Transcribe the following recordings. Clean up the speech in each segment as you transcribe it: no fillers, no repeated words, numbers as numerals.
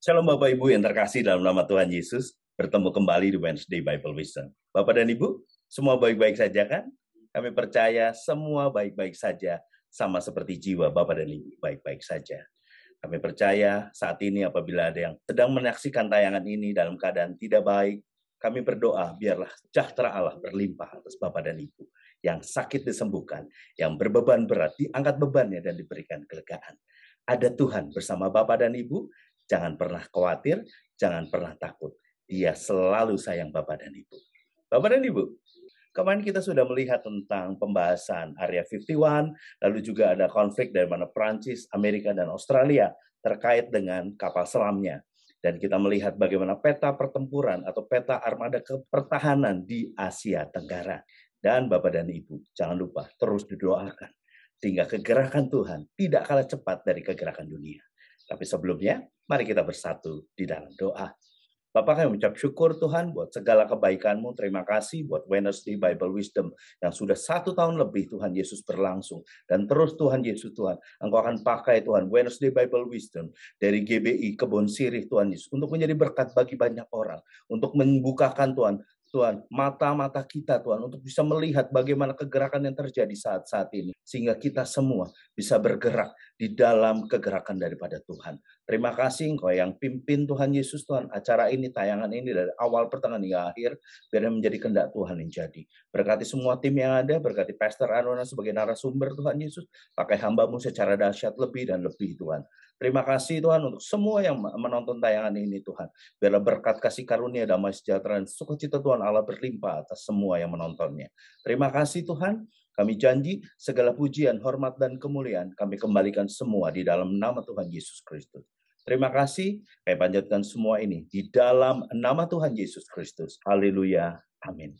Shalom Bapak Ibu yang terkasih dalam nama Tuhan Yesus. Bertemu kembali di Wednesday Bible Wisdom. Bapak dan Ibu, semua baik-baik saja kan? Kami percaya semua baik-baik saja, sama seperti jiwa Bapak dan Ibu baik-baik saja. Kami percaya saat ini apabila ada yang sedang menyaksikan tayangan ini dalam keadaan tidak baik, kami berdoa biarlah sejahtera Allah berlimpah atas Bapak dan Ibu. Yang sakit disembuhkan, yang berbeban berat diangkat bebannya dan diberikan kelegaan. Ada Tuhan bersama Bapak dan Ibu, jangan pernah khawatir, jangan pernah takut. Dia selalu sayang Bapak dan Ibu. Bapak dan Ibu, kemarin kita sudah melihat tentang pembahasan Area 51, lalu juga ada konflik dari mana Prancis, Amerika, dan Australia terkait dengan kapal selamnya. Dan kita melihat bagaimana peta pertempuran atau peta armada pertahanan di Asia Tenggara. Dan Bapak dan Ibu, jangan lupa terus didoakan. Sehingga kegerakan Tuhan tidak kalah cepat dari kegerakan dunia. Tapi sebelumnya, mari kita bersatu di dalam doa. Bapak, kami mengucap syukur Tuhan buat segala kebaikan-Mu. Terima kasih buat Wednesday Bible Wisdom yang sudah 1 tahun lebih Tuhan Yesus berlangsung. Dan terus Tuhan Yesus Tuhan, Engkau akan pakai Tuhan Wednesday Bible Wisdom dari GBI Kebon Sirih Tuhan Yesus untuk menjadi berkat bagi banyak orang. Untuk membukakan Tuhan, mata-mata kita Tuhan untuk bisa melihat bagaimana kegerakan yang terjadi saat-saat ini. Sehingga kita semua bisa bergerak di dalam kegerakan daripada Tuhan. Terima kasih Engkau yang pimpin Tuhan Yesus Tuhan. Acara ini, tayangan ini dari awal, pertengahan hingga akhir. Biar menjadi kehendak Tuhan yang jadi. Berkati semua tim yang ada, berkati Pastor Arona sebagai narasumber Tuhan Yesus. Pakai hamba-Mu secara dahsyat lebih dan lebih Tuhan. Terima kasih Tuhan untuk semua yang menonton tayangan ini Tuhan. Biarlah berkat kasih karunia, damai sejahtera, dan sukacita Tuhan Allah berlimpah atas semua yang menontonnya. Terima kasih Tuhan. Kami janji segala pujian, hormat, dan kemuliaan kami kembalikan semua di dalam nama Tuhan Yesus Kristus. Terima kasih. Kami panjatkan semua ini di dalam nama Tuhan Yesus Kristus. Haleluya. Amin.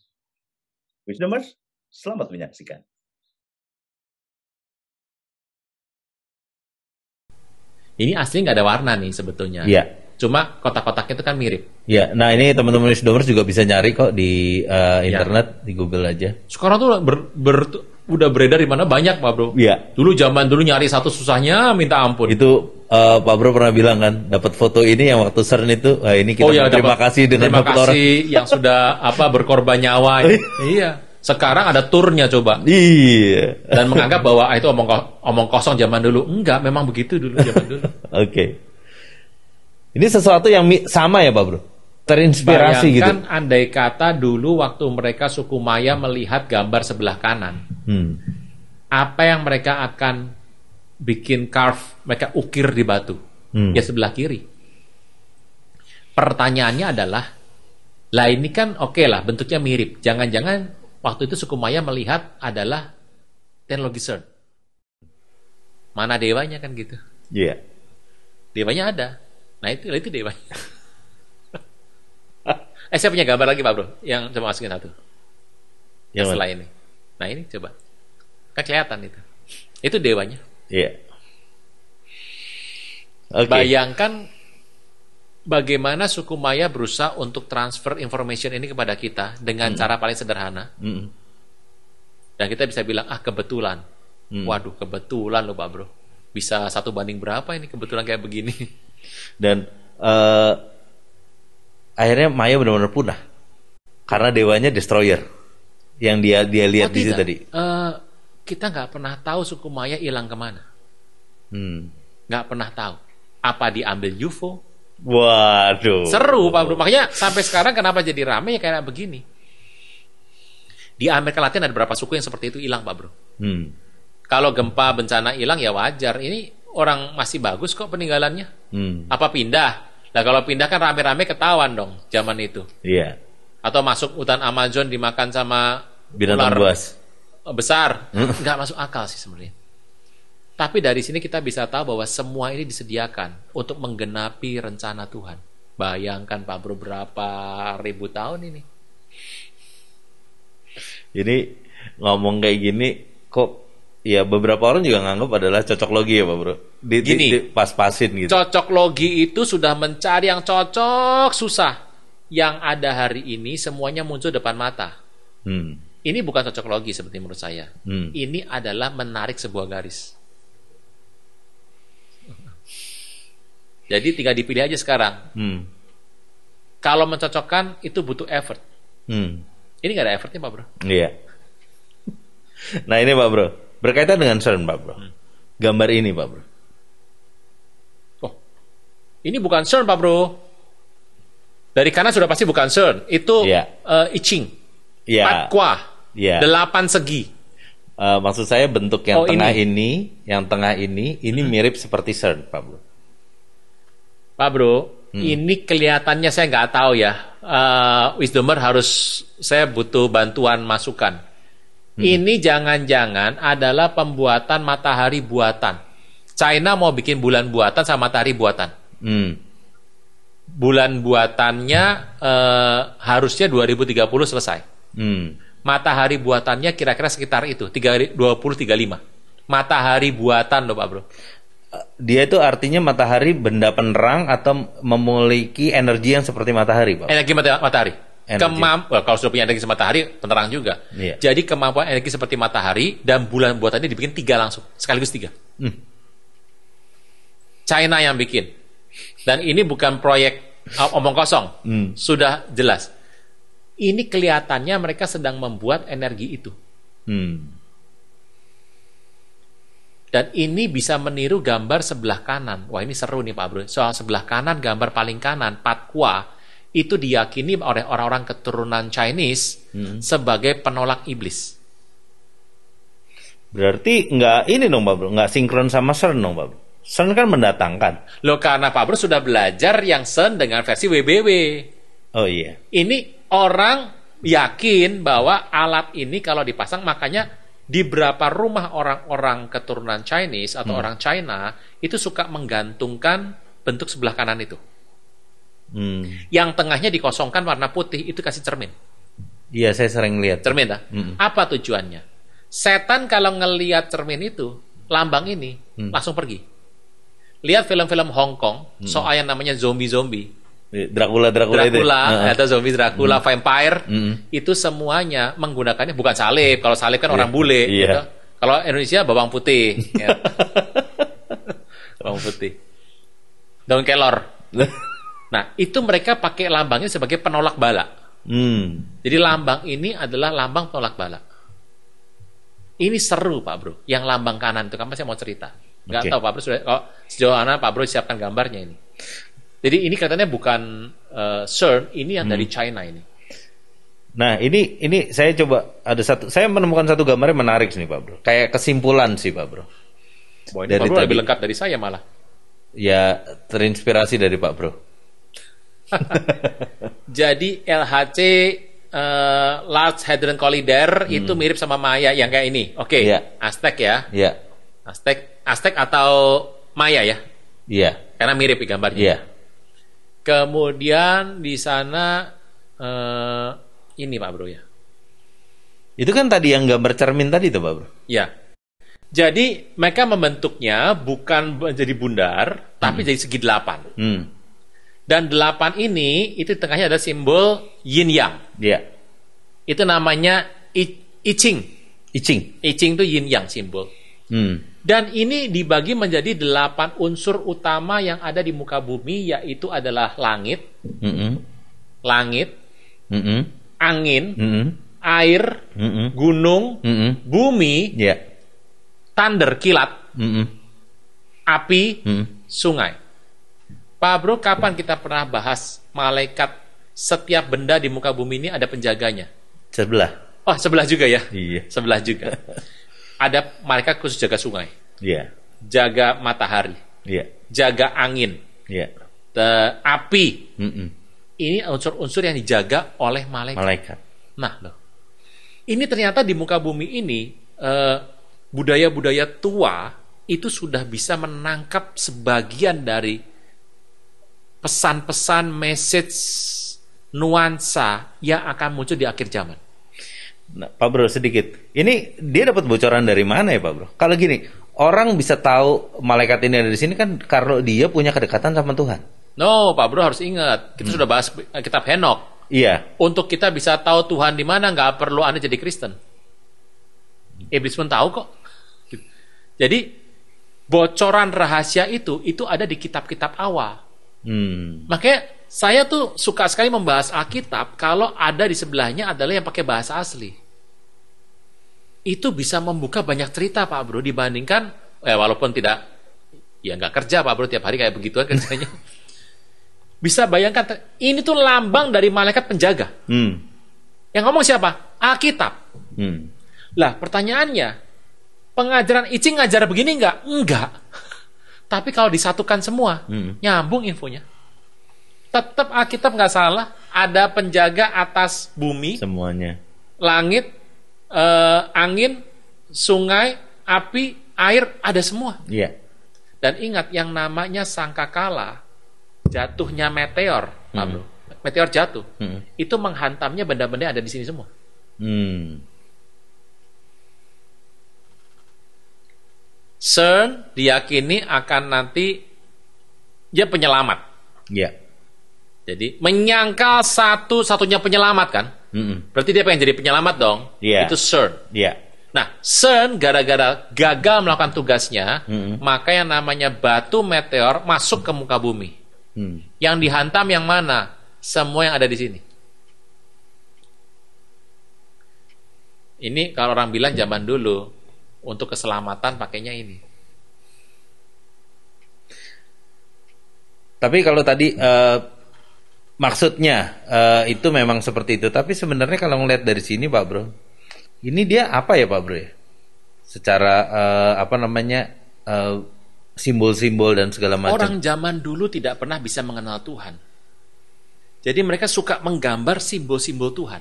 Wisdomers, selamat menyaksikan. Ini asli nggak ada warna nih sebetulnya. Iya. Cuma kotak-kotaknya itu kan mirip. Ya, nah ini teman-teman Wisdomers juga bisa nyari kok di internet, di Google aja. Sekarang tuh udah beredar di mana banyak Pak Bro. Iya. Zaman dulu nyari satu susahnya minta ampun. Itu Pak Bro pernah bilang kan, dapat foto ini yang waktu CERN itu, ini kita terima kasih dengan terima kasih yang sudah berkorban nyawa. Iya. Sekarang ada turnya coba. Iya. Dan menganggap bahwa itu omong kosong zaman dulu. Enggak, memang begitu dulu zaman dulu. Oke. Ini sesuatu yang sama ya Pak Bro? Terinspirasi gitu. Bayangkan andai kata dulu waktu mereka suku Maya melihat gambar sebelah kanan. Apa yang mereka akan bikin mereka ukir di batu? Ya sebelah kiri. Pertanyaannya adalah, lah ini kan oke lah bentuknya mirip. Jangan-jangan waktu itu suku Maya melihat adalah teknologi CERN. Mana dewanya kan gitu. Iya. Yeah. Dewanya ada. Nah itu dewanya. Saya punya gambar lagi Pak Bro, yang coba masukin satu. Yang setelah ini. Nah ini coba. Kan kelihatan itu. Itu dewanya. Iya. Yeah. Okay. Bayangkan bagaimana suku Maya berusaha untuk transfer information ini kepada kita dengan cara paling sederhana. Dan kita bisa bilang, kebetulan. Waduh, kebetulan loh Pak Bro. Bisa 1 banding berapa ini kebetulan kayak begini. Dan akhirnya Maya benar-benar punah. Karena dewanya destroyer. Yang dia lihat di situ tadi. Kita nggak pernah tahu suku Maya hilang kemana. Nggak pernah tahu. Apa diambil UFO? Waduh. Seru Pak Bro. Makanya sampai sekarang kenapa jadi rame ya kayak begini. Di Amerika Latin ada beberapa suku yang seperti itu hilang Pak Bro. Kalau gempa bencana hilang ya wajar. Ini orang masih bagus kok peninggalannya. Apa pindah? Nah kalau pindah kan rame-rame ketahuan dong zaman itu. Iya. Atau masuk hutan Amazon dimakan sama binatang buas besar. Nggak masuk akal sih sebenarnya. Tapi dari sini kita bisa tahu bahwa semua ini disediakan untuk menggenapi rencana Tuhan. Bayangkan Pak Bro berapa ribu tahun ini. Jadi ngomong kayak gini kok ya beberapa orang juga nganggap adalah cocok logi ya Pak Bro. Di pas-pasin gitu. Cocok logi itu sudah mencari yang cocok susah. Yang ada hari ini semuanya muncul depan mata. Ini bukan cocok logi seperti menurut saya. Ini adalah menarik sebuah garis. Jadi tinggal dipilih aja sekarang. Kalau mencocokkan itu butuh effort. Ini nggak ada effortnya Pak Bro. Iya. Nah ini Pak Bro, berkaitan dengan CERN Pak Bro. Gambar ini Pak Bro. Oh, ini bukan CERN Pak Bro. Dari kanan sudah pasti bukan CERN. Itu I Ching. Iya. 4 kuah. 8 segi. Maksud saya bentuk yang tengah ini mirip seperti CERN Pak Bro. Pak Bro, ini kelihatannya saya nggak tahu ya. Wisdomer saya butuh bantuan masukan. Ini jangan-jangan adalah pembuatan matahari buatan. China mau bikin bulan buatan sama matahari buatan. Bulan buatannya harusnya 2030 selesai. Matahari buatannya kira-kira sekitar itu 2035. Matahari buatan loh Pak Bro. Dia itu artinya matahari benda penerang atau memiliki energi yang seperti matahari Pak? Energi matahari. Kalau sudah punya energi seperti matahari, penerang juga. Jadi kemampuan energi seperti matahari dan bulan buatannya dibikin 3 langsung, sekaligus 3. China yang bikin. Dan ini bukan proyek omong kosong, sudah jelas. Ini kelihatannya mereka sedang membuat energi itu. Dan ini bisa meniru gambar sebelah kanan. Wah ini seru nih Pak Bro. Soal sebelah kanan, gambar paling kanan, Patqua, itu diyakini oleh orang-orang keturunan Chinese sebagai penolak iblis. Berarti nggak ini dong Pak Bro, nggak sinkron sama CERN dong Pak Bro. CERN kan mendatangkan. Loh karena Pak Bro sudah belajar yang CERN dengan versi WBW. Oh iya. Ini orang yakin bahwa alat ini kalau dipasang, makanya di beberapa rumah orang-orang keturunan Chinese atau orang China itu suka menggantungkan bentuk sebelah kanan itu. Yang tengahnya dikosongkan warna putih, itu kasih cermin. Iya, saya sering lihat. Cermin dah. Apa tujuannya? Setan kalau ngelihat cermin itu, lambang ini, langsung pergi. Lihat film-film Hong Kong, soal yang namanya zombie-zombie. Dracula atau zombie Dracula, vampire, itu semuanya menggunakannya bukan salib. Kalau salib kan orang bule. Gitu. Kalau Indonesia bawang putih, ya. Bawang putih, daun kelor. Nah itu mereka pakai lambangnya sebagai penolak bala. Jadi lambang ini adalah lambang penolak bala. Ini seru Pak Bro. Yang lambang kanan itu kan saya mau cerita. Nggak tahu Pak Bro sudah. Sejauh mana Pak Bro siapkan gambarnya ini. Jadi ini katanya bukan CERN, ini yang dari China ini. Nah ini saya coba saya menemukan satu gambar yang menarik nih Pak Bro. Kayak kesimpulan sih Pak Bro. Ini Pak Bro lebih lengkap dari saya malah. Ya terinspirasi dari Pak Bro. Jadi LHC Large Hadron Collider itu mirip sama Maya yang kayak ini. Oke. Aztec ya. Aztec atau Maya ya. Karena mirip gambarnya. Kemudian di sana ini Pak Bro ya. Itu kan tadi yang gambar cermin tadi tuh Pak Bro. Ya. Jadi mereka membentuknya bukan menjadi bundar, tapi jadi segi 8. Dan 8 ini itu tengahnya ada simbol yin yang. Itu namanya I Ching. I Ching itu yin yang simbol. Dan ini dibagi menjadi 8 unsur utama yang ada di muka bumi, yaitu adalah langit, angin, air, gunung, bumi, thunder, kilat, api, sungai. Pak Bro, kapan kita pernah bahas malaikat setiap benda di muka bumi ini ada penjaganya? Sebelah. Oh, sebelah juga ya? Iya. Sebelah juga. Ada malaikat khusus jaga sungai, jaga matahari, jaga angin, api. Ini unsur-unsur yang dijaga oleh malaikat. Nah, loh, ini ternyata di muka bumi ini budaya-budaya tua itu sudah bisa menangkap sebagian dari pesan-pesan, message, nuansa yang akan muncul di akhir zaman. Nah, Pak Bro sedikit. Ini dia dapat bocoran dari mana ya Pak Bro? Kalau gini, orang bisa tahu malaikat ini ada di sini kan karena dia punya kedekatan sama Tuhan. No, Pak Bro harus ingat. Kita sudah bahas kitab Henok. Iya. Untuk kita bisa tahu Tuhan di mana, nggak perlu Anda jadi Kristen. Iblis pun tahu kok. Jadi bocoran rahasia itu ada di kitab-kitab awal. Makanya saya tuh suka sekali membahas Alkitab kalau ada di sebelahnya adalah yang pakai bahasa asli. Itu bisa membuka banyak cerita Pak Bro dibandingkan walaupun tidak nggak kerja Pak Bro tiap hari kayak begituan kerjanya. Bisa bayangkan ini tuh lambang dari malaikat penjaga. Yang ngomong siapa? Alkitab. Lah pertanyaannya, pengajaran Icing ngajar begini nggak? Enggak. Tapi kalau disatukan semua, nyambung infonya. Tetap Alkitab nggak salah. Ada penjaga atas bumi, semuanya, langit, angin, sungai, api, air, ada semua. Iya. Dan ingat yang namanya sangkakala, jatuhnya meteor, Pak Bro. Meteor jatuh, itu menghantamnya benda-benda yang ada di sini semua. CERN diyakini akan nanti dia penyelamat. Iya. Jadi menyangkal satu-satunya penyelamat kan? Berarti dia pengen jadi penyelamat dong. Iya. Itu CERN. Iya. Nah, CERN gara-gara gagal melakukan tugasnya, maka yang namanya batu meteor masuk ke muka bumi. Yang dihantam yang mana? Semua yang ada di sini. Ini kalau orang bilang zaman dulu untuk keselamatan pakainya ini. Tapi kalau tadi maksudnya itu memang seperti itu. Tapi sebenarnya kalau ngeliat dari sini Pak Bro, ini dia apa ya Pak Bro ya? Secara simbol-simbol dan segala macam. Orang zaman dulu tidak pernah bisa mengenal Tuhan. Jadi mereka suka menggambar simbol-simbol Tuhan.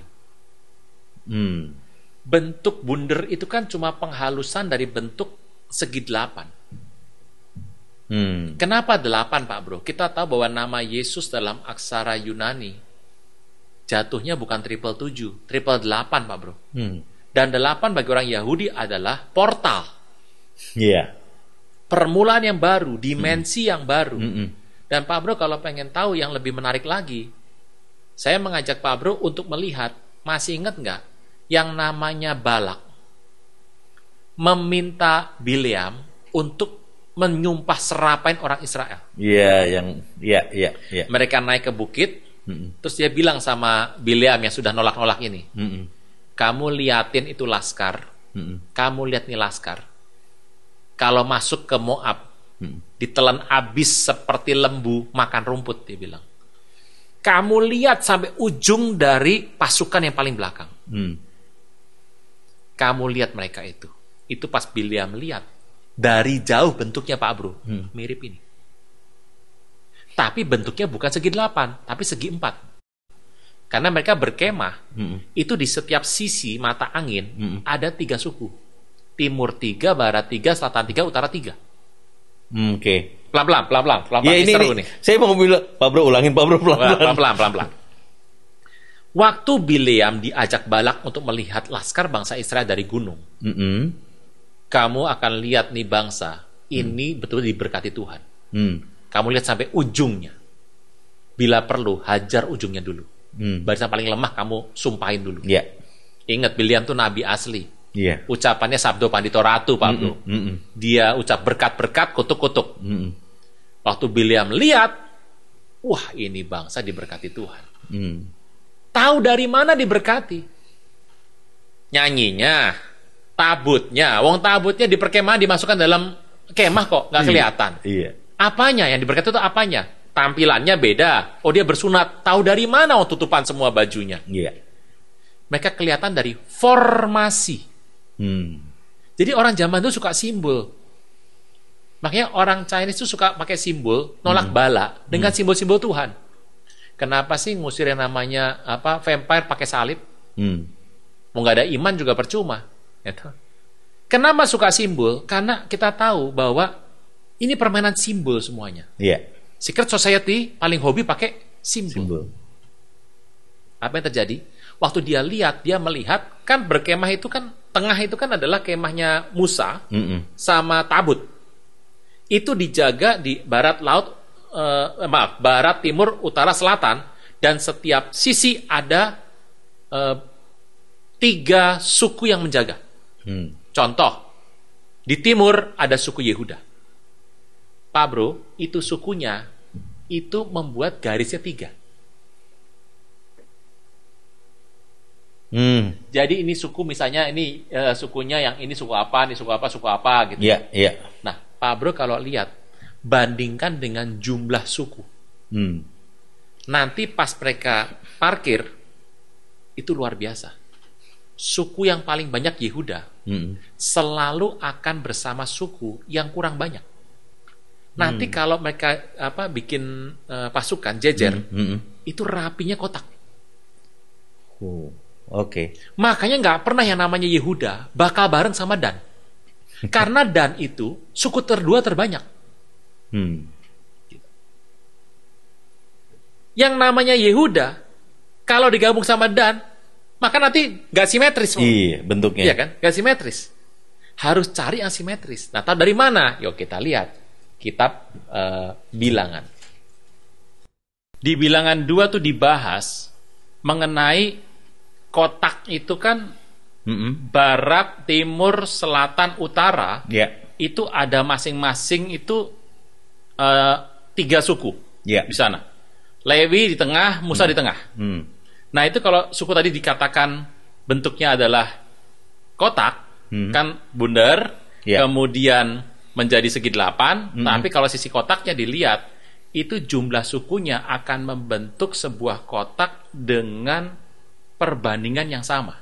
Bentuk bunder itu kan cuma penghalusan dari bentuk segi 8. Kenapa 8 Pak Bro? Kita tahu bahwa nama Yesus dalam aksara Yunani jatuhnya bukan 777, 888 Pak Bro. Dan 8 bagi orang Yahudi adalah portal. Iya. Permulaan yang baru, dimensi yang baru. Dan Pak Bro kalau pengen tahu yang lebih menarik lagi, saya mengajak Pak Bro untuk melihat, masih ingat nggak yang namanya Balak meminta Bileam untuk menyumpah serapain orang Israel. Iya. Mereka naik ke bukit, terus dia bilang sama Bileam yang sudah nolak-nolak ini, kamu liatin itu laskar, kamu lihat nih laskar. Kalau masuk ke Moab, ditelan abis seperti lembu makan rumput, dia bilang. Kamu lihat sampai ujung dari pasukan yang paling belakang. Kamu lihat mereka itu. Itu pas Bileam lihat. Dari jauh bentuknya Pak Bro. Mirip ini. Tapi bentuknya bukan segi 8, tapi segi 4. Karena mereka berkemah. Itu di setiap sisi mata angin ada 3 suku. Timur 3, Barat 3, Selatan 3, Utara 3. Oke. Pelan-pelan. Ya, ini seru nih. Saya mau bilang, Pak Bro ulangin, Pak Bro pelan-pelan. Waktu Bileam diajak Balak untuk melihat laskar bangsa Israel dari gunung, kamu akan lihat nih bangsa ini betul diberkati Tuhan. Kamu lihat sampai ujungnya. Bila perlu hajar ujungnya dulu. Barisan paling lemah kamu sumpahin dulu. Ingat Bileam tuh nabi asli. Ucapannya sabdo pandito ratu Pak Bro. Dia ucap berkat-berkat, kutuk-kutuk. Waktu Bileam lihat, wah ini bangsa diberkati Tuhan. Tahu dari mana diberkati? Nyanyinya, tabutnya. Wong tabutnya di perkemahan dimasukkan dalam kemah kok, nggak kelihatan. Apanya yang diberkati itu apanya? Tampilannya beda. Oh dia bersunat. Tahu dari mana wong tutupan semua bajunya? Mereka kelihatan dari formasi. Jadi orang zaman dulu suka simbol. Makanya orang Chinese itu suka pakai simbol nolak bala dengan simbol-simbol Tuhan. Kenapa sih ngusir yang namanya vampire pakai salib? Mau nggak ada iman juga percuma. Gitu. Kenapa suka simbol? Karena kita tahu bahwa ini permainan simbol semuanya. Secret Society paling hobi pakai simbol. Apa yang terjadi? Waktu dia lihat, dia melihat kan berkemah itu kan tengah itu kan adalah kemahnya Musa sama tabut. Itu dijaga di barat laut, barat, timur, utara, selatan, dan setiap sisi ada 3 suku yang menjaga. Contoh, di timur ada suku Yehuda, Pak Bro, itu sukunya, itu membuat garisnya 3. Jadi ini suku, misalnya ini sukunya yang ini suku apa gitu. Iya, iya. Nah, Pak Bro kalau lihat, bandingkan dengan jumlah suku. Nanti pas mereka parkir, itu luar biasa. Suku yang paling banyak Yehuda selalu akan bersama suku yang kurang banyak. Nanti kalau mereka bikin pasukan jejer, itu rapinya kotak. Oke. Makanya nggak pernah yang namanya Yehuda bakal bareng sama Dan. Karena Dan itu suku kedua terbanyak. Yang namanya Yehuda, kalau digabung sama Dan, maka nanti nggak simetris. Iya, bentuknya. Iya kan? Nggak simetris. Harus cari yang simetris. Nah, tahu dari mana? Yuk kita lihat kitab Bilangan. Di Bilangan 2 tuh dibahas mengenai kotak itu kan barat, timur, selatan, utara. Itu ada masing-masing itu 3 suku di sana. Lewi di tengah, Musa di tengah. Nah itu kalau suku tadi dikatakan bentuknya adalah kotak, kan bundar, kemudian menjadi segi 8. Tapi kalau sisi kotaknya dilihat, itu jumlah sukunya akan membentuk sebuah kotak dengan perbandingan yang sama.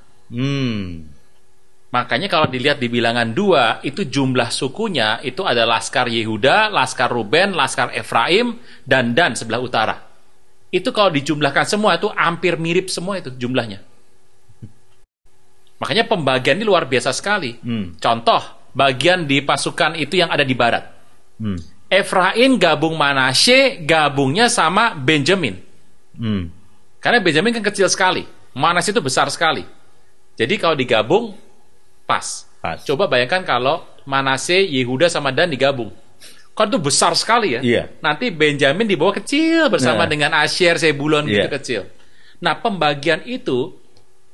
Makanya kalau dilihat di Bilangan 2, itu jumlah sukunya itu ada Laskar Yehuda, Laskar Ruben, Laskar Efraim, dan Dan sebelah utara. Itu kalau dijumlahkan semua itu hampir mirip semua itu jumlahnya. Makanya pembagian ini luar biasa sekali. Contoh, bagian di pasukan itu yang ada di barat. Efraim gabung Manasye, gabungnya sama Benjamin. Karena Benjamin kan kecil sekali. Manasye itu besar sekali. Jadi kalau digabung, pas. Coba bayangkan kalau Manasye, Yehuda sama Dan digabung. Kan itu besar sekali ya. Nanti Benjamin dibawa kecil bersama dengan Asher, Zebulon gitu kecil. Nah, pembagian itu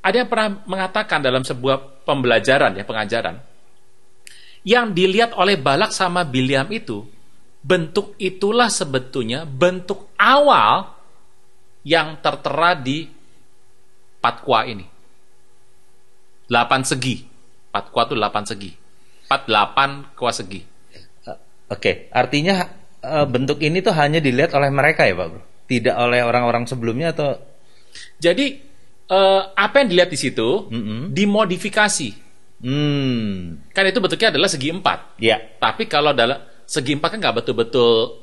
ada yang pernah mengatakan dalam sebuah pembelajaran ya, pengajaran. Yang dilihat oleh Balak sama Bileam itu, bentuk itulah sebetulnya bentuk awal yang tertera di Patkwa ini. 8 segi. Patkwa itu 8 segi. 8 kwa segi. Oke, artinya bentuk ini tuh hanya dilihat oleh mereka ya Pak Bro? Tidak oleh orang-orang sebelumnya atau? Jadi apa yang dilihat di situ dimodifikasi. Kan itu bentuknya adalah segi 4. Tapi kalau dalam segi 4 kan nggak betul-betul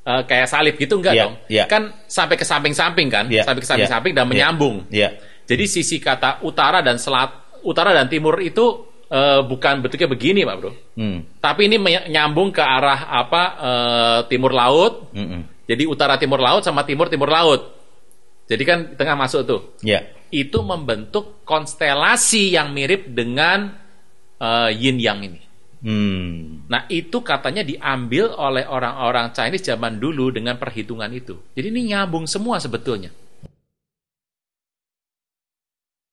kayak salib gitu, enggak dong. Kan sampai ke samping-samping kan, sampai ke samping-samping dan menyambung. Jadi sisi kata utara dan timur itu bukan bentuknya begini Pak Bro. Tapi ini nyambung ke arah timur laut. Jadi utara timur laut sama timur laut. Jadi kan di tengah masuk tuh. Itu membentuk konstelasi yang mirip dengan yin yang ini. Nah itu katanya diambil oleh orang-orang Chinese zaman dulu dengan perhitungan itu. Jadi ini nyambung semua sebetulnya.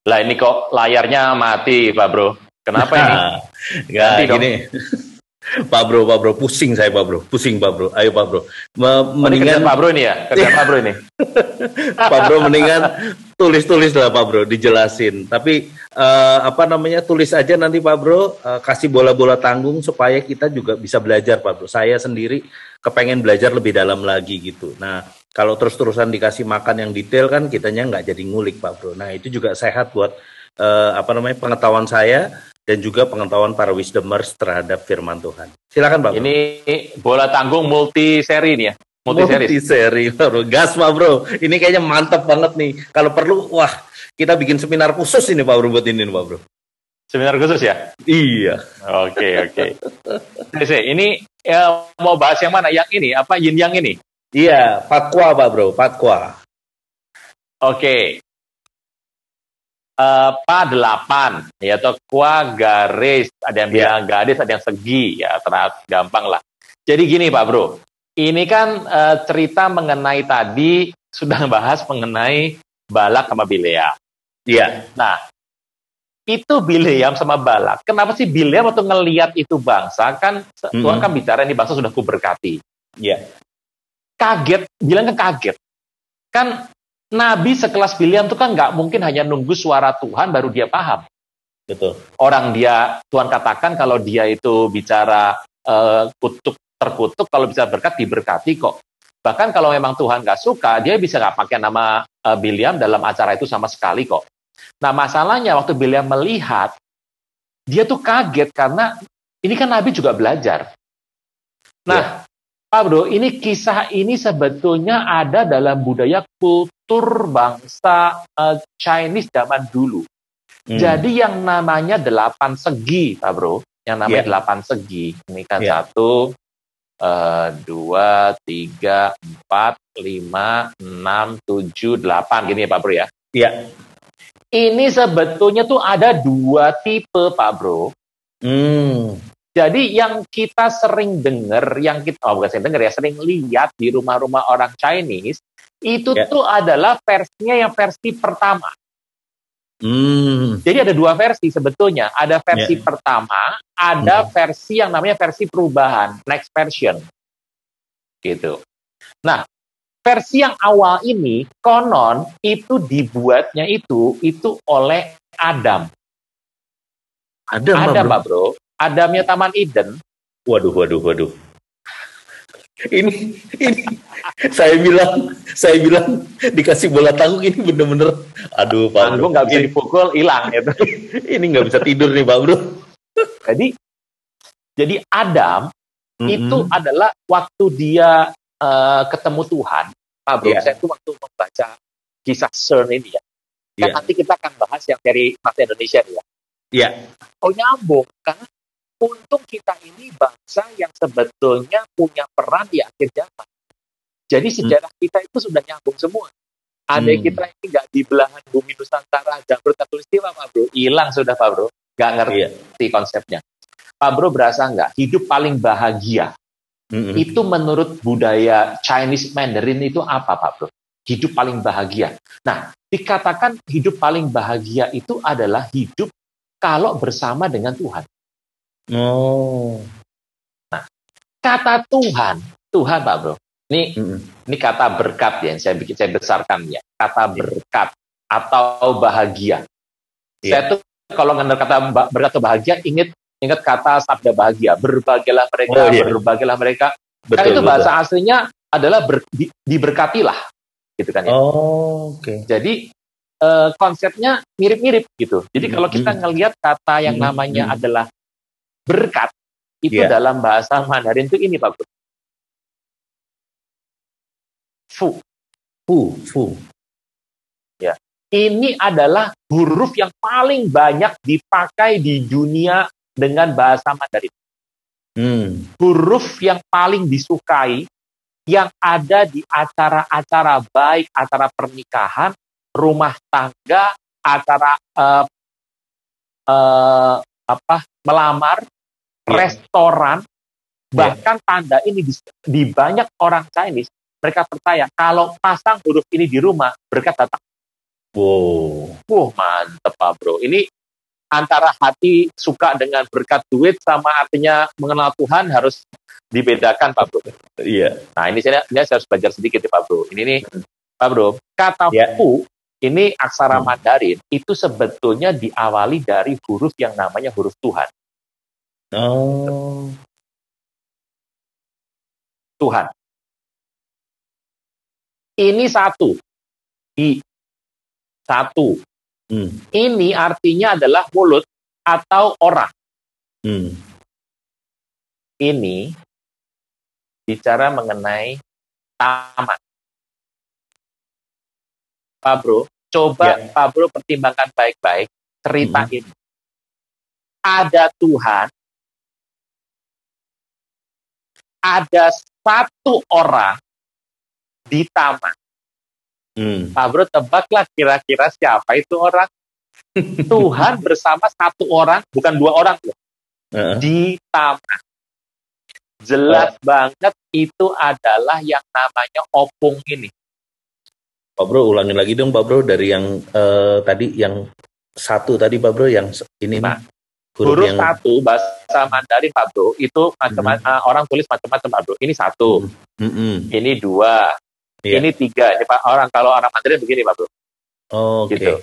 Lah ini kok layarnya mati Pak Bro. Kenapa ini? Nggak, gini. Pak Bro, pusing saya Pak Bro. Pusing Pak Bro. Ayo Pak Bro. Mendingan Pak Bro ini ya? Kerja Pak Bro ini. Pak Bro mendingan tulis lah Pak Bro, dijelasin. Tapi tulis aja nanti Pak Bro, kasih bola-bola tanggung supaya kita juga bisa belajar Pak Bro. Saya sendiri kepengen belajar lebih dalam lagi gitu. Nah, kalau terus-terusan dikasih makan yang detail kan kitanya nggak jadi ngulik Pak Bro. Nah, itu juga sehat buat pengetahuan saya dan juga pengetahuan para wisdomers terhadap firman Tuhan. Silakan Pak Bro. Ini bola tanggung multi seri nih ya. Multi seri Pak Bro. Gas Pak Bro. Ini kayaknya mantap banget nih. Kalau perlu kita bikin seminar khusus ini Pak Bro buat ini Pak Bro. Seminar khusus ya? Iya. Oke. Ini mau bahas yang mana? Yang ini apa yin yang ini? Iya, Patkwa Pak Bro, Patkwa. Oke. Pa 8 ya, atau kwa garis, ada yang bilang garis, ada yang segi ya, terlalu gampang lah. Jadi gini Pak Bro, ini kan cerita mengenai tadi sudah bahas mengenai Balak sama Bileam. Iya. Nah, itu Bileam sama Balak. Kenapa sih Bileam waktu ngelihat itu bangsa kan Tuhan kan bicara ini bangsa sudah kuberkati. Iya. Kaget, bilang kan kaget. Kan Nabi sekelas Biliam itu kan nggak mungkin hanya nunggu suara Tuhan baru dia paham. Betul. Orang dia, Tuhan katakan kalau dia itu bicara kutuk terkutuk, kalau bisa berkat diberkati kok. Bahkan kalau memang Tuhan nggak suka, dia bisa nggak pakai nama Biliam dalam acara itu sama sekali kok. Nah masalahnya waktu Biliam melihat, dia tuh kaget karena ini kan Nabi juga belajar. Nah, Pak Bro, ini kisah ini sebetulnya ada dalam budaya kultur bangsa Chinese zaman dulu. Jadi yang namanya 8 segi, Pak Bro, yang namanya 8 segi, ini kan 1, 2, 3, 4, 5, 6, 7, 8, gini ya Pak Bro ya. Iya. Ini sebetulnya tuh ada 2 tipe, Pak Bro. Jadi yang kita sering dengar, bukan sering dengar ya, sering lihat di rumah-rumah orang Chinese, itu tuh adalah versinya yang versi pertama. Jadi ada 2 versi sebetulnya. Ada versi pertama, ada versi yang namanya versi perubahan, next version. Gitu. Nah, versi yang awal ini, konon itu dibuatnya itu oleh Adam. Adam, Pak Bro. Adamnya Taman Eden. Waduh. Ini saya bilang dikasih bola tanggung ini bener-bener, aduh Pak Bro, nggak bisa dipukul, hilang gitu. Ini nggak bisa tidur nih Pak Bro. Jadi Adam itu adalah waktu dia ketemu Tuhan, Pak Bro. Saya itu waktu membaca kisah CERN ini ya. Kan nanti kita akan bahas yang dari bahasa Indonesia nih ya. Iya. Oh nyambung, karena untung kita ini bangsa yang sebetulnya punya peran di akhir zaman. Jadi sejarah kita itu sudah nyambung semua. Ada kita ini nggak di belahan bumi Nusantara, Jabrut Katulistiwa, Pak Bro. Hilang sudah, Pak Bro. Nggak ngerti konsepnya. Pak Bro berasa nggak? Hidup paling bahagia. Itu menurut budaya Chinese Mandarin itu apa, Pak Bro? Hidup paling bahagia. Nah, dikatakan hidup paling bahagia itu adalah hidup kalau bersama dengan Tuhan. Nah, kata Tuhan Pak Bro. Ini kata berkat ya, saya besarkan ya. Kata berkat atau bahagia. Saya tuh kalau dengar kata berkat atau bahagia, ingat kata sabda bahagia. Berbahagialah mereka, berbahagialah mereka. Kan itu bahasa aslinya adalah diberkatilah, gitu kan ya. Jadi konsepnya mirip-mirip gitu. Jadi kalau kita ngelihat kata yang namanya adalah berkat, itu dalam bahasa Mandarin itu ini Pak Bro. Fu. Ya. Ini adalah huruf yang paling banyak dipakai di dunia dengan bahasa Mandarin. Huruf yang paling disukai, yang ada di acara-acara baik, acara pernikahan, rumah tangga, acara melamar, restoran, bahkan tanda ini di banyak orang Chinese, mereka percaya kalau pasang huruf ini di rumah, berkat datang. Mantep Pak Bro. Ini antara hati suka dengan berkat duit sama artinya mengenal Tuhan harus dibedakan Pak Bro. Iya. Nah ini saya harus belajar sedikit ya Pak Bro. Ini Pak Bro, kata fu ini aksara Mandarin itu sebetulnya diawali dari huruf yang namanya huruf Tuhan. Tuhan. Ini satu. Ini artinya adalah mulut atau orang. Ini bicara mengenai taman. Pak Bro, coba Pak Bro pertimbangkan baik-baik cerita ini. Ada Tuhan, ada satu orang di taman. Pak Bro tebaklah kira-kira siapa itu orang. Tuhan bersama satu orang, bukan 2 orang loh. Di taman. Jelas banget itu adalah yang namanya opung ini. Pak Bro ulangin lagi dong Pak Bro dari yang tadi yang satu tadi Pak Bro yang ini huruf yang... satu bahasa bahasa Mandarin Pak Bro, itu macam-macam orang tulis macam-macam Pak Bro. Ini satu, ini dua, ini tiga. Ini Pak kalau orang Mandarin begini Pak Bro. Oke. Gitu.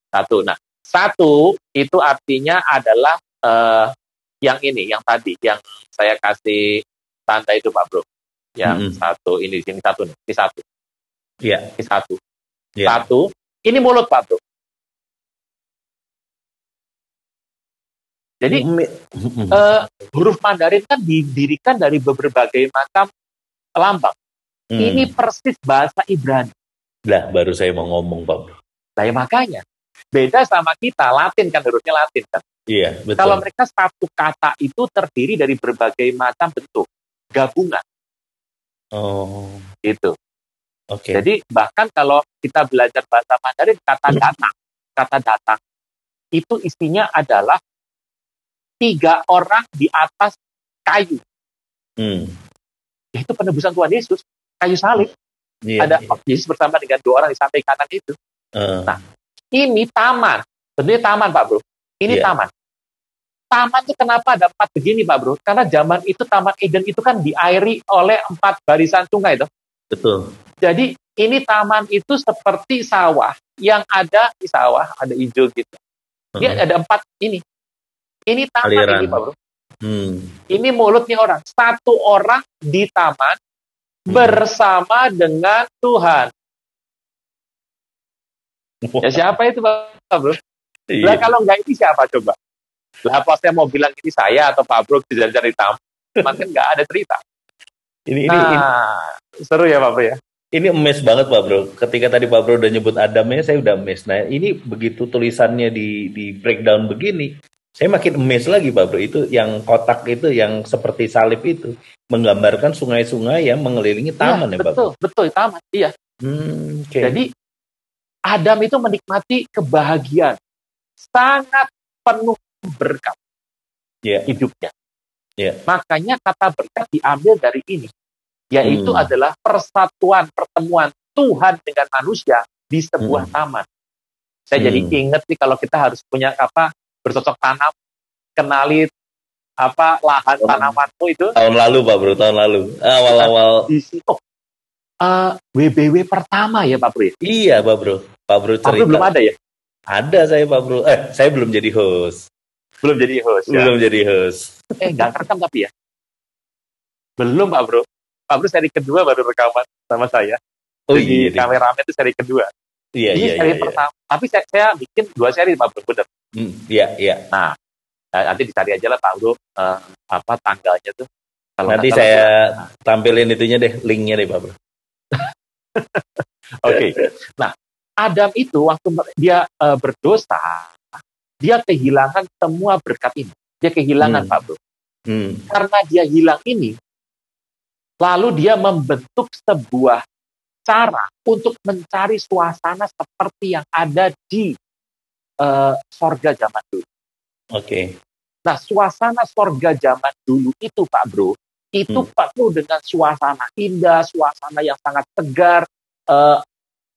Satu. Nah, satu itu artinya adalah yang ini, yang tadi, yang saya kasih tanda itu Pak Bro. Yang satu ini satu nih, ini satu. Iya. Ini satu. Yeah. Satu. Ini mulut Pak Bro. Jadi huruf Mandarin kan didirikan dari berbagai macam lambang. Ini persis bahasa Ibrani. Lah, baru saya mau ngomong Pak Bro. Nah, ya makanya beda sama kita, Latin kan, hurufnya Latin kan. Iya, betul. Kalau mereka satu kata itu terdiri dari berbagai macam bentuk gabungan. Oh, gitu. Oke. Jadi bahkan kalau kita belajar bahasa Mandarin, kata datang itu isinya adalah 3 orang di atas kayu. Itu penebusan Tuhan Yesus, kayu salib. Ada Yesus bersama dengan 2 orang di samping kanan itu. Nah, ini taman. Tentunya taman, Pak Bro. Ini taman. Taman itu kenapa ada 4 begini, Pak Bro? Karena zaman itu Taman Eden itu kan diairi oleh 4 barisan sungai, toh. Betul. Jadi ini taman itu seperti sawah yang ada di sawah, ada hijau gitu. Dia ada 4 ini. Ini taman aliran. Ini, Pak Bro. Ini mulutnya orang. 1 orang di taman bersama dengan Tuhan. Ya siapa itu, Pak Bro? Lah kalau enggak ini siapa coba? Lah pas saya mau bilang ini saya atau Pak Bro jalan-jalan di taman, kan nggak ada cerita. Ini seru ya Pak Bro ya. Ini emes banget Pak Bro. Ketika tadi Pak Bro udah nyebut Adamnya, saya udah emes. Nah ini begitu tulisannya di breakdown begini, saya makin emes lagi Pak Bro. Itu yang kotak itu yang seperti salib itu menggambarkan sungai-sungai yang mengelilingi taman ya Pak Bro. Betul taman. Iya. Okay. Jadi Adam itu menikmati kebahagiaan, sangat penuh berkat hidupnya. Makanya kata berkat diambil dari ini, yaitu adalah persatuan, pertemuan Tuhan dengan manusia di sebuah taman. Saya jadi ingat nih kalau kita harus punya bercocok tanam, kenali lahan tanamanmu itu. Tahun lalu Pak Bro, tahun lalu. Awal-awal di situ. WBW pertama ya Pak Bro. Iya Pak Bro. Pak Bro cerita. Pak Bro belum ada ya? Ada saya Pak Bro. Saya belum jadi host. Belum jadi host. Ya? Belum jadi host. Nggak rekam tapi ya? Belum Pak Bro. Pak Bro seri kedua baru rekaman sama saya. Oh jadi kameramen itu seri kedua. Iya. Seri pertama. Tapi saya bikin 2 seri Pak Bro, bener. Iya. Nah, nanti dicari aja lah Pak Bro tanggalnya tuh. Kalau nanti saya tampilin itunya deh, linknya deh Pak Bro. Oke. Nah, Adam itu waktu dia berdosa, dia kehilangan semua berkat ini. Dia kehilangan Pak Bro. Karena dia hilang ini, lalu dia membentuk sebuah cara untuk mencari suasana seperti yang ada di sorga zaman dulu. Oke. Nah, suasana sorga zaman dulu itu Pak Bro, itu penuh dengan suasana indah, suasana yang sangat segar.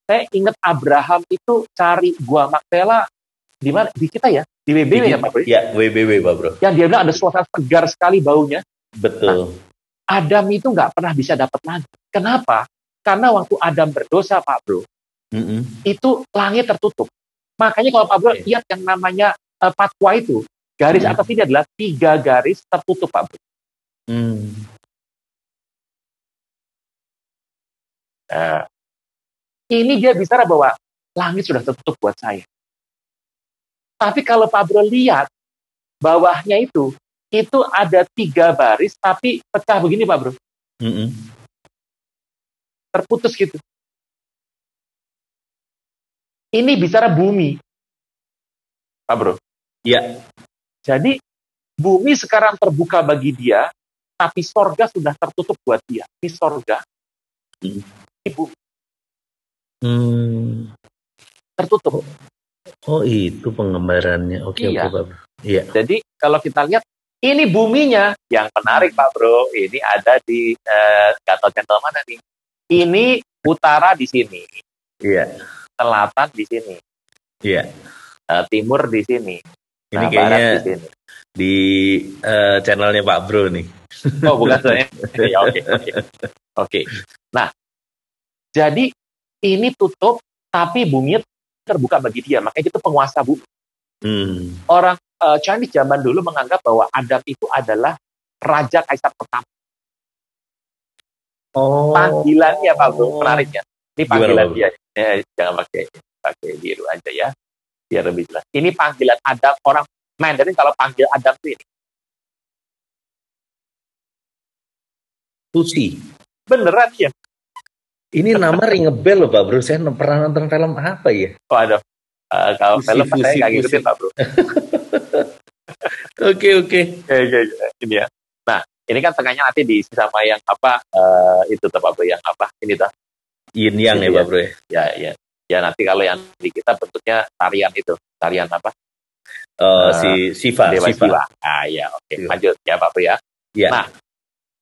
Saya ingat Abraham itu cari Gua Makpela di mana? Di kita ya? Di WBW ya Pak Bro? Ya, WBW Pak Bro. Yang dia bilang ada suasana segar sekali baunya. Betul. Nah, Adam itu nggak pernah bisa dapat lagi. Kenapa? Karena waktu Adam berdosa Pak Bro, itu langit tertutup. Makanya kalau Pak Bro lihat yang namanya patwa itu, garis atas ini adalah 3 garis tertutup Pak Bro. Nah, ini dia bicara bahwa langit sudah tertutup buat saya. Tapi kalau Pak Bro lihat bawahnya itu ada 3 baris tapi pecah begini Pak Bro. Terputus gitu. Ini bicara bumi, Pak Bro. Iya. Jadi bumi sekarang terbuka bagi dia, tapi sorga sudah tertutup buat dia. Di sorga, di bumi. Tertutup. Oh itu penggambarannya. Oke, Pak Bro. Iya. Jadi kalau kita lihat ini buminya yang menarik Pak Bro. Ini ada di nggak tahu channel mana nih. Ini utara di sini. Iya. Selatan di sini. Iya. Timur di sini. Ini kayaknya di sini. di channelnya Pak Bro nih. Oh, bukan saya. Ya, oke. Oke. Nah, jadi ini tutup, tapi buminya terbuka bagi dia. Makanya itu penguasa bumi. Orang Chinese zaman dulu menganggap bahwa Adam itu adalah raja kaisar pertama. Panggilannya Pak Bro, menariknya. Ini panggilan dia. Jangan pakai biru aja ya, biar lebih jelas. Ini panggilan Adam. Orang Mandarin kalau panggil Adam itu ini. Tusi. Beneran ya. Ini nama ring a bell loh Pak Bro. Saya pernah nonton film apa ya? Oh ada. Kalau film saya nggak ngikutin Pak Bro. Oke. Ini ya. Nah, ini kan tengahnya nanti diisi sama yang apa? Itu Pak Bro, yang apa? Ini tuh. Yin yang ya Pak Bro ya. Ya nanti kalau yang di kita bentuknya tarian itu. Tarian apa? Si Siva. Ah ya, oke. Lanjut ya Pak Bro ya. Nah,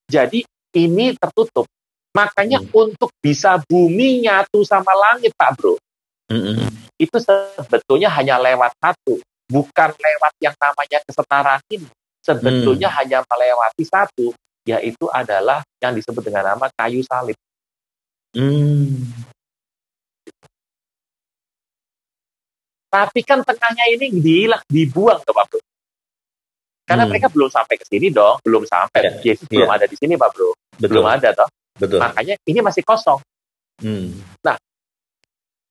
jadi ini tertutup. Makanya untuk bisa bumi nyatu sama langit, Pak Bro, itu sebetulnya hanya lewat satu. Bukan lewat yang namanya kesetaraan ini. Sebetulnya hanya melewati satu, yaitu adalah yang disebut dengan nama kayu salib. Tapi kan tengahnya ini dibuang ke Pak Bro. Karena mereka belum sampai ke sini dong, belum sampai. Yesus belum ada di sini, Pak Bro. Belum ada toh. Betul. Makanya ini masih kosong. Nah,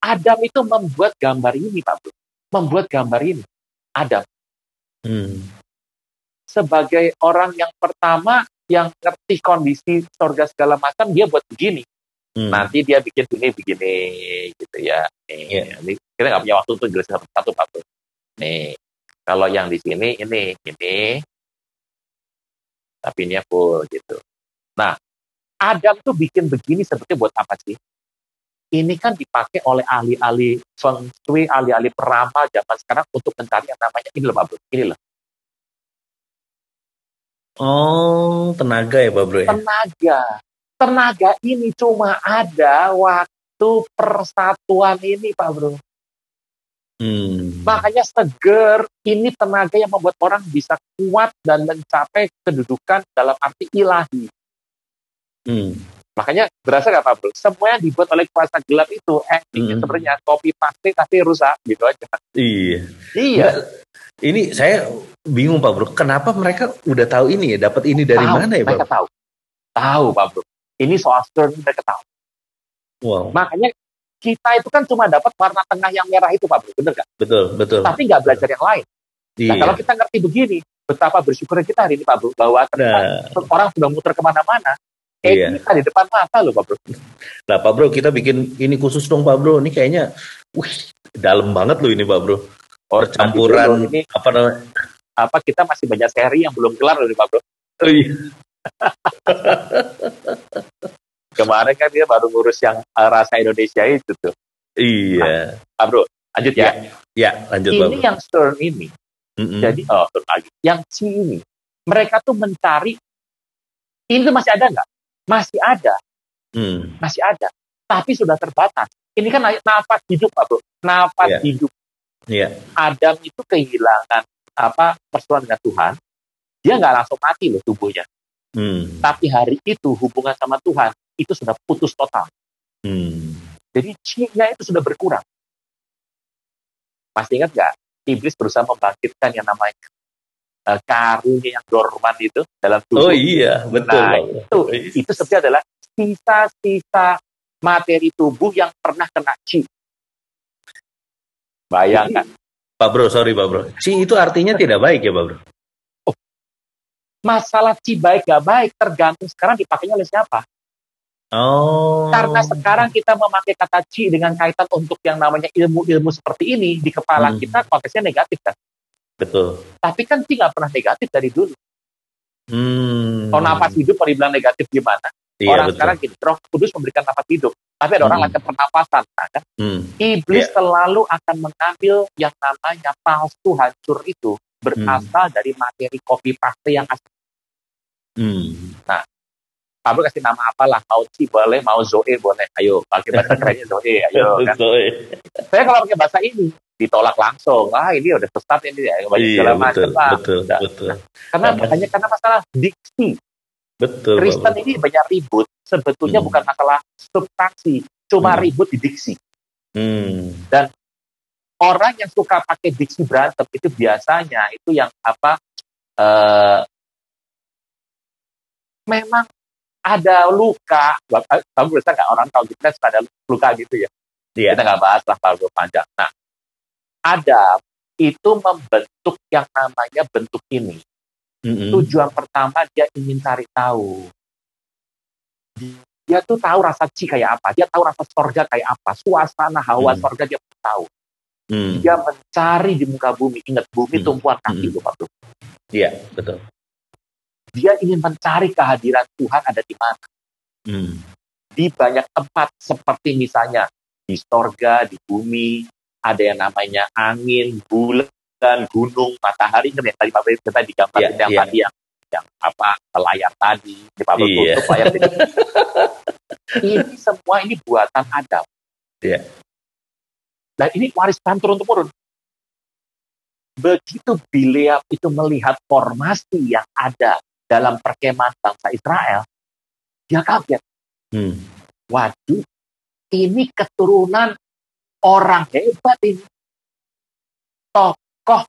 Adam itu membuat gambar ini, Pak Bro. Membuat gambar ini. Adam. Sebagai orang yang pertama yang ngerti kondisi surga segala macam, dia buat begini. Nanti dia bikin begini, gitu ya. Ini kita nggak punya waktu untuk jelasin satu-satu, Pak Bro. Nih, kalau yang di sini ini. Tapi ini full gitu. Nah, Adam tuh bikin begini sebetulnya buat apa sih? Ini kan dipakai oleh ahli-ahli feng shui, ahli-ahli peramal zaman sekarang untuk mencari yang namanya ini loh Pak Bro. Ini loh. Oh, tenaga ya Pak Bro ya? Tenaga ini cuma ada waktu persatuan ini Pak Bro. Makanya seger, ini tenaga yang membuat orang bisa kuat dan mencapai kedudukan dalam arti ilahi. Makanya berasa nggak Pak Bro? Semua yang dibuat oleh kuasa gelap itu sebenarnya copy paste tapi rusak gitu aja. Iya. Ini saya bingung Pak Bro, kenapa mereka udah tahu ini ya? Dapat ini dari mana ya Pak? Mereka tahu Pak Bro. Ini soal stern mereka tahu. Wow. Makanya kita itu kan cuma dapat warna tengah yang merah itu Pak Bro, bener nggak? Betul. Tapi nggak belajar yang lain. Nah kalau kita ngerti begini, betapa bersyukurnya kita hari ini Pak Bro, bahwa orang sudah muter kemana-mana. Kita di depan mata loh Pak Bro. Nah Pak Bro, kita bikin ini khusus dong Pak Bro. Ini kayaknya, dalam banget loh ini Pak Bro. Percampuran ini apa namanya? Kita masih banyak seri yang belum kelar loh Pak Bro. Oh iya. Kemarin kan dia baru ngurus yang rasa Indonesia itu tuh. Iya. Pak Bro, lanjut ya. Ya, lanjut Pak Bro. Ini yang stern ini. Jadi, yang C ini. Mereka tuh mencari, ini tuh masih ada nggak? Masih ada. Masih ada. Tapi sudah terbatas. Ini kan nafas hidup, Pak Bro. Nafas hidup. Adam itu kehilangan persekutuan dengan Tuhan. Dia nggak langsung mati loh tubuhnya. Tapi hari itu hubungan sama Tuhan itu sudah putus total. Jadi C-nya itu sudah berkurang. Masih ingat nggak? Iblis berusaha membangkitkan yang namanya karunia yang dorman itu dalam tubuh. Oh iya, betul. Nah, itu sebenarnya adalah sisa-sisa materi tubuh yang pernah kena C. Bayangkan. Pak Bro, sorry Pak Bro. C itu artinya tidak baik ya Pak Bro? Masalah C baik gak baik tergantung sekarang dipakainya oleh siapa. Karena sekarang kita memakai kata C dengan kaitan untuk yang namanya ilmu-ilmu seperti ini di kepala kita konteksnya negatif kan. Betul. Tapi kan C nggak pernah negatif dari dulu. Kalau nafas hidup kalau dibilang negatif gimana? Orang betul. Sekarang gini, Roh Kudus memberikan nafas hidup. Tapi ada orang latihan pernapasan. Nah, kan? Iblis selalu akan mengambil yang namanya palsu hancur itu berasal dari materi copy paste yang asli. Nah, Pak Bro kasih nama apalah, mau Ci boleh, mau Zoe boleh, ayo pakai bahasa kerennya Zoe, ayo kan. Saya kalau pakai bahasa ini ditolak langsung, ini udah sesat ini, ya, banyak segala macam lah. Betul. Karena masalah diksi. Betul. Kristen ini banyak ribut, sebetulnya bukan masalah substansi, cuma ribut di diksi. Dan orang yang suka pakai diksi berantem itu biasanya itu yang memang ada luka. Kamu bisa nggak orang tahu kita ada luka gitu ya? Yeah. Kita nggak bahas lah kalau panjang. Nah, Adam itu membentuk yang namanya bentuk ini. Tujuan pertama dia ingin cari tahu. Dia tuh tahu rasa ci kayak apa. Dia tahu rasa sorga kayak apa. Suasana hawa sorga dia tahu. Dia mencari di muka bumi. Ingat, bumi tumpuan kaki itu, Pak Bro. Iya, betul. Dia ingin mencari kehadiran Tuhan ada di mana. Di banyak tempat, seperti misalnya di sorga, di bumi, ada yang namanya angin, bulan, gunung, matahari. Kan yang tadi Pak Bro kita digambarkan tadi yang layar tadi, di Pak Bro tutup layar tadi. Ini semua ini buatan Adam. Iya. Dan ini warisan turun-temurun. Begitu Bileam itu melihat formasi yang ada dalam perkemahan bangsa Israel, dia kaget. Waduh, ini keturunan orang hebat ini. Tokoh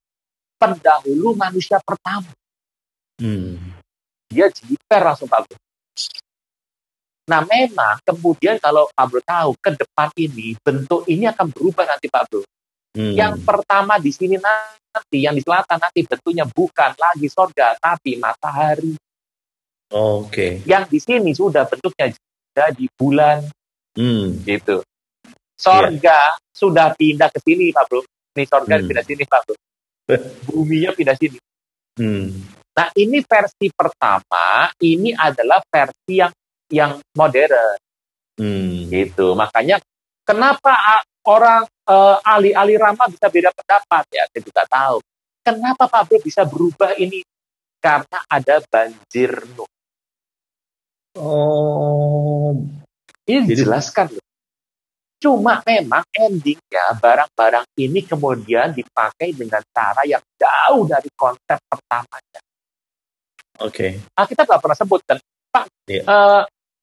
pendahulu manusia pertama. Dia jiper langsung Pak Bro. Nah memang kemudian kalau Pak Bro tahu ke depan ini, bentuk ini akan berubah nanti Pak Bro. Yang pertama di sini nanti, yang di selatan nanti bentuknya bukan lagi sorga, tapi matahari. Oke. Yang di sini sudah bentuknya jadi bulan, gitu. Sorga sudah pindah ke sini, Pak Bro. Ini sorga pindah sini, Pak Bro. Buminya pindah sini. Nah ini versi pertama, ini adalah versi yang modern, gitu. Makanya kenapa orang ahli-ahli Rama bisa beda pendapat ya, saya juga tahu. Kenapa Pak Bro bisa berubah ini? Karena ada banjir Nuh. Ini dijelaskan loh. Cuma memang endingnya barang-barang ini kemudian dipakai dengan cara yang jauh dari konsep pertamanya. Oke. Kita nggak pernah sebutkan, Pak.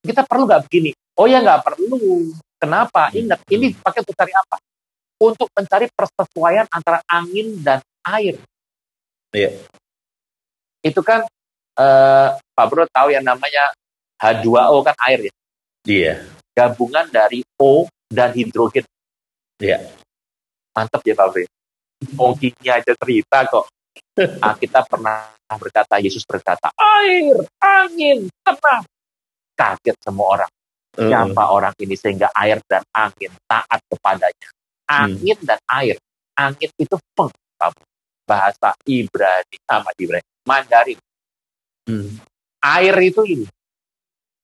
Kita perlu nggak begini? Oh ya nggak perlu. Kenapa? Ingat, ini pakai untuk cari apa? Untuk mencari persesuaian antara angin dan air. Iya. Itu kan Pak Bro tahu yang namanya H2O kan air ya? Iya. Gabungan dari O dan hidrogen. Iya. Mantap ya Pak Bro. Mungkinnya aja cerita kok. Kita pernah berkata, Yesus berkata, air, angin, tenang. Kaget semua orang. Siapa orang ini sehingga air dan angin taat kepadanya. Angin dan air. Angin itu feng. Bahasa Ibrani, Mandarin. Air itu ini.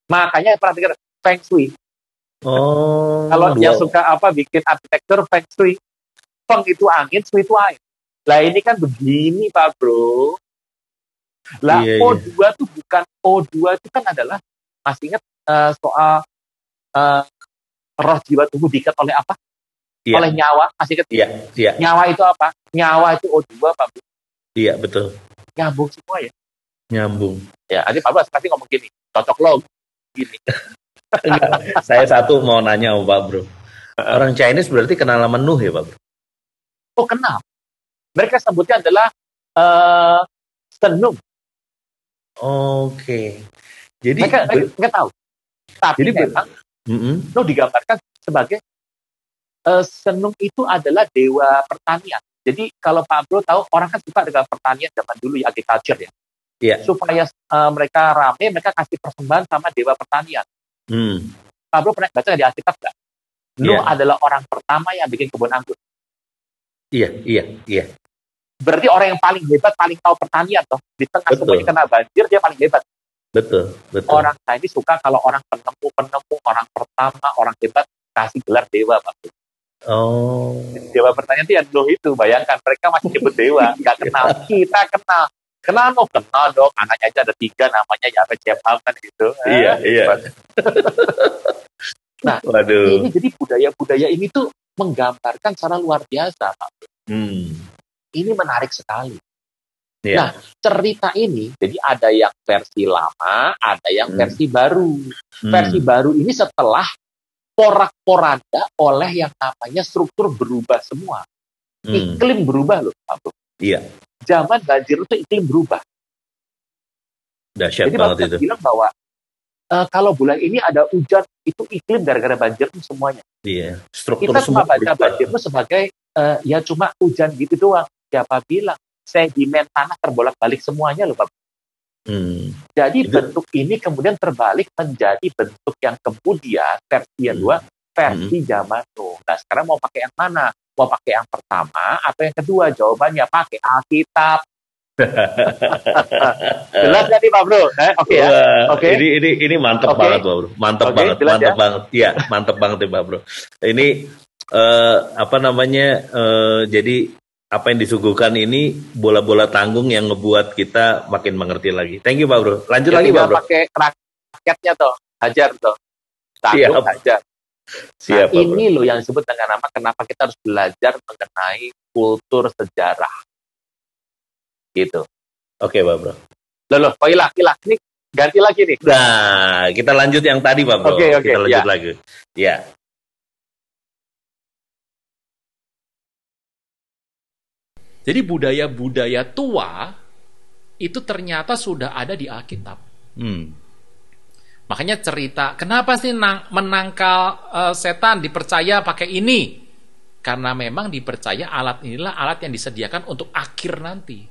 Makanya perhatikan Feng Shui. Kalau yang suka bikin arsitektur Feng Shui. Feng itu angin, Shui itu air. Lah ini kan begini Pak Bro. Lah O2 itu bukan O2 itu kan adalah masih ingat soal roh jiwa tubuh diikat oleh apa? Oleh nyawa, masih ingat? Nyawa itu apa? Nyawa itu O2 Pak Bro. Iya betul. Nyambung semua ya. Nyambung. Ya, nanti Pak Bro pasti ngomong gini, cocok lo gini. Saya satu mau nanya Pak Bro. Orang Chinese berarti kenal sama Nuh ya Pak Bro? Oh kenal. Mereka sebutnya adalah Senung. Oke. Jadi mereka tahu. Tapi jadi memang Nuh digambarkan sebagai Senung itu adalah dewa pertanian. Jadi kalau Pak Bro tahu, orang kan suka dengan pertanian zaman dulu ya, agriculture ya. Yeah. Supaya mereka rame, mereka kasih persembahan sama dewa pertanian. Pak Bro pernah baca di Alkitab nggak? Nuh adalah orang pertama yang bikin kebun anggur. Iya. Berarti orang yang paling hebat, paling tahu pertanian toh. Di tengah semuanya kena banjir, dia paling hebat. Betul. Orang Chinese suka kalau orang penemu, orang pertama, orang hebat, kasih gelar dewa, Pak Bro. Dewa pertanian itu yang Nuh itu, bayangkan mereka masih nyebut dewa, nggak kenal. Kita kenal. Kenal dong. Anaknya aja ada 3 namanya Yafet Jemam kan gitu. Iya. Nah, Waduh. ini jadi budaya-budaya ini tuh menggambarkan secara luar biasa, Pak. Ini menarik sekali. Nah, cerita ini, jadi ada yang versi lama, ada yang versi baru. Versi baru ini setelah porak-poranda oleh yang namanya struktur berubah semua. Iklim berubah loh, Pak Bro. Iya. Zaman banjir itu iklim berubah. Dahsyat jadi banget Bapak bilang bahwa kalau bulan ini ada hujan, itu iklim gara-gara banjir itu semuanya. Iya. Struktur kita cuma baca berubah. banjir itu sebagai ya cuma hujan gitu doang. Siapa bilang sedimen tanah terbolak-balik semuanya loh, Pak. Jadi bentuk ini kemudian terbalik menjadi bentuk yang kemudian versi yang dua, versi zaman Nuh. Nah, sekarang mau pakai yang mana? Mau pakai yang pertama atau yang kedua? Jawabannya pakai Alkitab. Jelas nggak nih, Pak Bro? Oke ya. Oke. Ini mantap banget, Pak Bro. Mantap banget. Iya, mantap banget ya, Pak Bro. Ini jadi apa yang disuguhkan ini bola-bola tanggung yang ngebuat kita makin mengerti lagi. Thank you, Pak Bro. Lanjut lagi, Pak Bro. Pakai raketnya tuh, hajar tuh. Tanggung hajar. Siap, nah, ini loh yang disebut dengan nama kenapa kita harus belajar mengenai kultur sejarah. Gitu. Oke, Pak Bro. Loh, kok hilang. Ini ganti lagi nih. Nah, kita lanjut yang tadi, Pak Bro. Oke. Kita lanjut lagi. Ya. Jadi budaya-budaya tua itu ternyata sudah ada di Alkitab. Makanya cerita, kenapa sih menangkal setan dipercaya pakai ini? Karena memang dipercaya alat inilah alat yang disediakan untuk akhir nanti.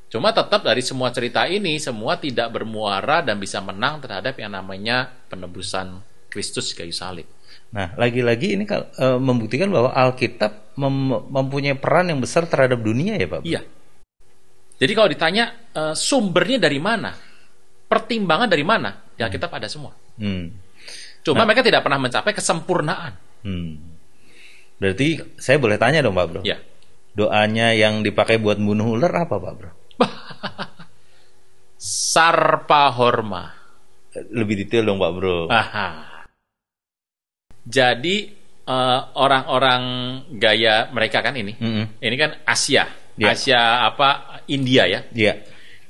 Cuma tetap dari semua cerita ini, semua tidak bermuara dan bisa menang terhadap yang namanya penebusan Kristus kayu salib. Nah, lagi-lagi ini membuktikan bahwa Alkitab mempunyai peran yang besar terhadap dunia ya, Pak? Iya. Jadi kalau ditanya sumbernya dari mana? Pertimbangan dari mana? Ya kita pada semua. Cuma mereka tidak pernah mencapai kesempurnaan. Berarti saya boleh tanya dong, Pak Bro? Ya. Doanya yang dipakai buat bunuh ular apa, Pak Bro? Sarpa Horma. Lebih detail dong, Pak Bro. Jadi orang-orang gaya mereka kan ini. Ini kan Asia. Asia India ya.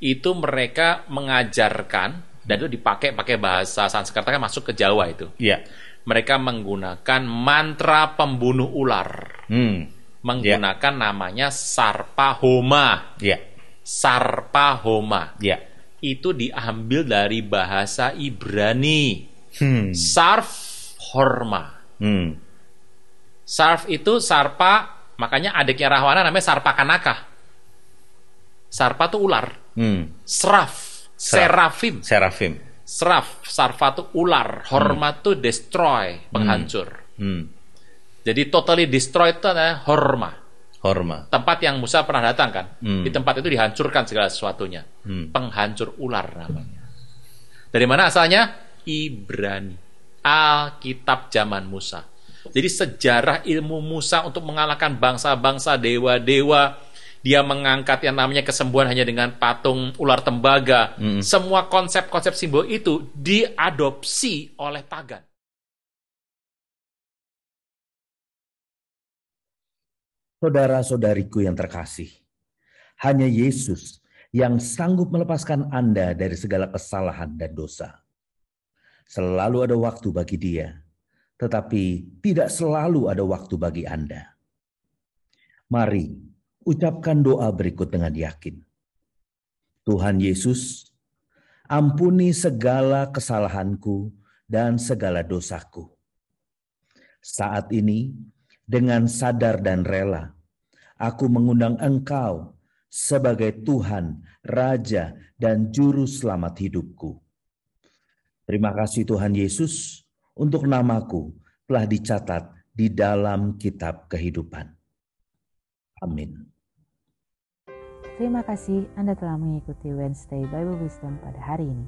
Itu mereka mengajarkan dan itu dipakai bahasa Sanskerta kan masuk ke Jawa itu. Mereka menggunakan mantra pembunuh ular. Menggunakan namanya Sarpa Homa. Sarpa Homa. Itu diambil dari bahasa Ibrani. Sarf Horma. Sarf itu sarpa, makanya adiknya Rahwana namanya Sarpa Kanaka. Sarpa itu ular. Seraf, serafim. Seraf, sarfa itu ular, horma itu destroy, penghancur. Jadi totally destroy itu adalah horma. Tempat yang Musa pernah datang kan. Di tempat itu dihancurkan segala sesuatunya. Penghancur ular namanya. Dari mana asalnya? Ibrani. Alkitab zaman Musa. Jadi sejarah ilmu Musa untuk mengalahkan bangsa-bangsa, dewa-dewa. Dia mengangkat yang namanya kesembuhan hanya dengan patung ular tembaga. Semua konsep-konsep simbol itu diadopsi oleh pagan. Saudara-saudariku yang terkasih, hanya Yesus yang sanggup melepaskan Anda dari segala kesalahan dan dosa. Selalu ada waktu bagi Dia, tetapi tidak selalu ada waktu bagi Anda. Mari ucapkan doa berikut dengan yakin. Tuhan Yesus, ampuni segala kesalahanku dan segala dosaku. Saat ini, dengan sadar dan rela, aku mengundang Engkau sebagai Tuhan, Raja, dan Juru Selamat hidupku. Terima kasih Tuhan Yesus untuk namaku telah dicatat di dalam kitab kehidupan. Amin. Terima kasih Anda telah mengikuti Wednesday Bible Wisdom pada hari ini.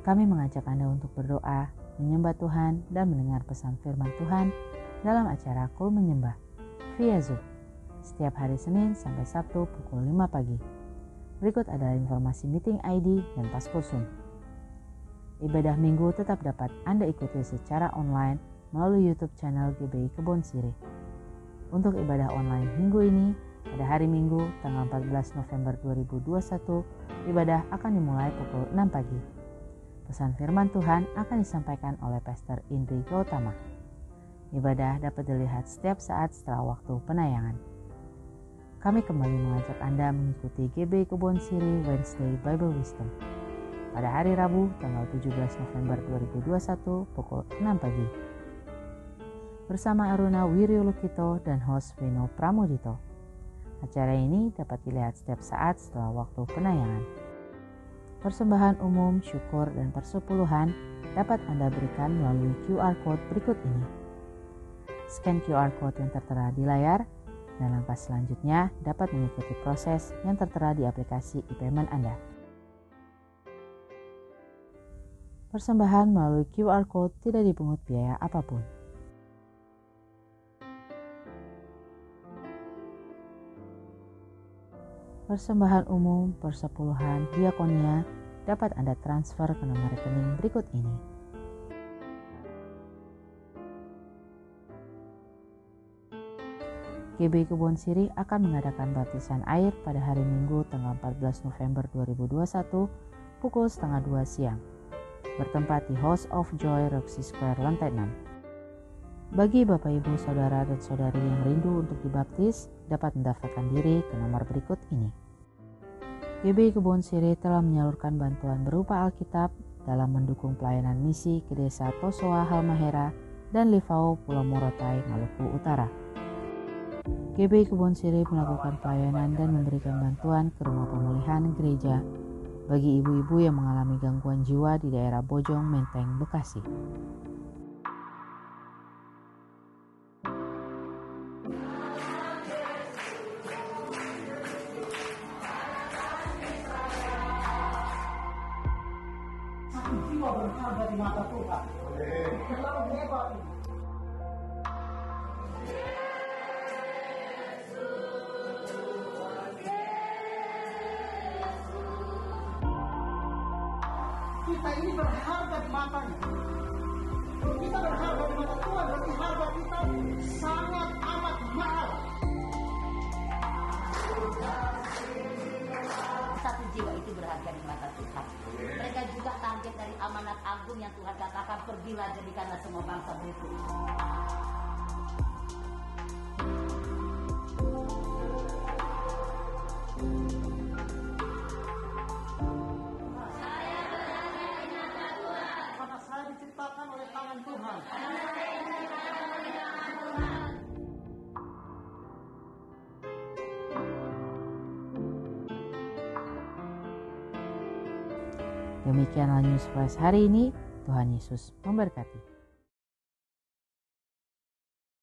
Kami mengajak Anda untuk berdoa, menyembah Tuhan, dan mendengar pesan firman Tuhan dalam acara Kul Menyembah via Zoom setiap hari Senin sampai Sabtu pukul 5 pagi. Berikut adalah informasi meeting ID dan password Zoom. Ibadah minggu tetap dapat Anda ikuti secara online melalui YouTube channel GBI Kebon Sirih. Untuk ibadah online minggu ini, pada hari Minggu tanggal 14 November 2021, ibadah akan dimulai pukul 6 pagi. Pesan firman Tuhan akan disampaikan oleh Pastor Indri Gautama. Ibadah dapat dilihat setiap saat setelah waktu penayangan. Kami kembali mengajak Anda mengikuti GBI Kebon Sirih Wednesday Bible Wisdom pada hari Rabu tanggal 17 November 2021 pukul 6 pagi. Bersama Aruna Wiryolukito dan host Vino Pramudito. Acara ini dapat dilihat setiap saat setelah waktu penayangan. Persembahan umum, syukur, dan persepuluhan dapat Anda berikan melalui QR Code berikut ini. Scan QR Code yang tertera di layar, dan langkah selanjutnya dapat mengikuti proses yang tertera di aplikasi e-payment Anda. Persembahan melalui QR Code tidak dipungut biaya apapun. Persembahan umum, persepuluhan, diakonia dapat Anda transfer ke nomor rekening berikut ini. GBI Kebon Sirih akan mengadakan baptisan air pada hari Minggu tanggal 14 November 2021 pukul 1:30 siang, bertempat di House of Joy Roxy Square lantai 6. Bagi Bapak Ibu Saudara dan Saudari yang rindu untuk dibaptis, dapat mendaftarkan diri ke nomor berikut ini. GBI Kebon Sirih telah menyalurkan bantuan berupa Alkitab dalam mendukung pelayanan misi ke desa Tosoa Halmahera dan Livau Pulau Morotai, Maluku Utara. GBI Kebon Sirih melakukan pelayanan dan memberikan bantuan ke rumah pemulihan gereja bagi ibu-ibu yang mengalami gangguan jiwa di daerah Bojong Menteng, Bekasi. Jiwa berharga di mata Tuhan. Terlalu hebat ini. Kita ini berharga di matanya. Kita berharga di mata Tuhan, berarti harga kita sangat amat mahal. Satu jiwa itu berharga di mata Tuhan. Mereka juga target dari amanat agung yang Tuhan katakan, pergilah jadikanlah semua bangsa berikut. Karena saya diciptakan oleh tangan Tuhan. Demikianlah News Flash hari ini. Tuhan Yesus memberkati.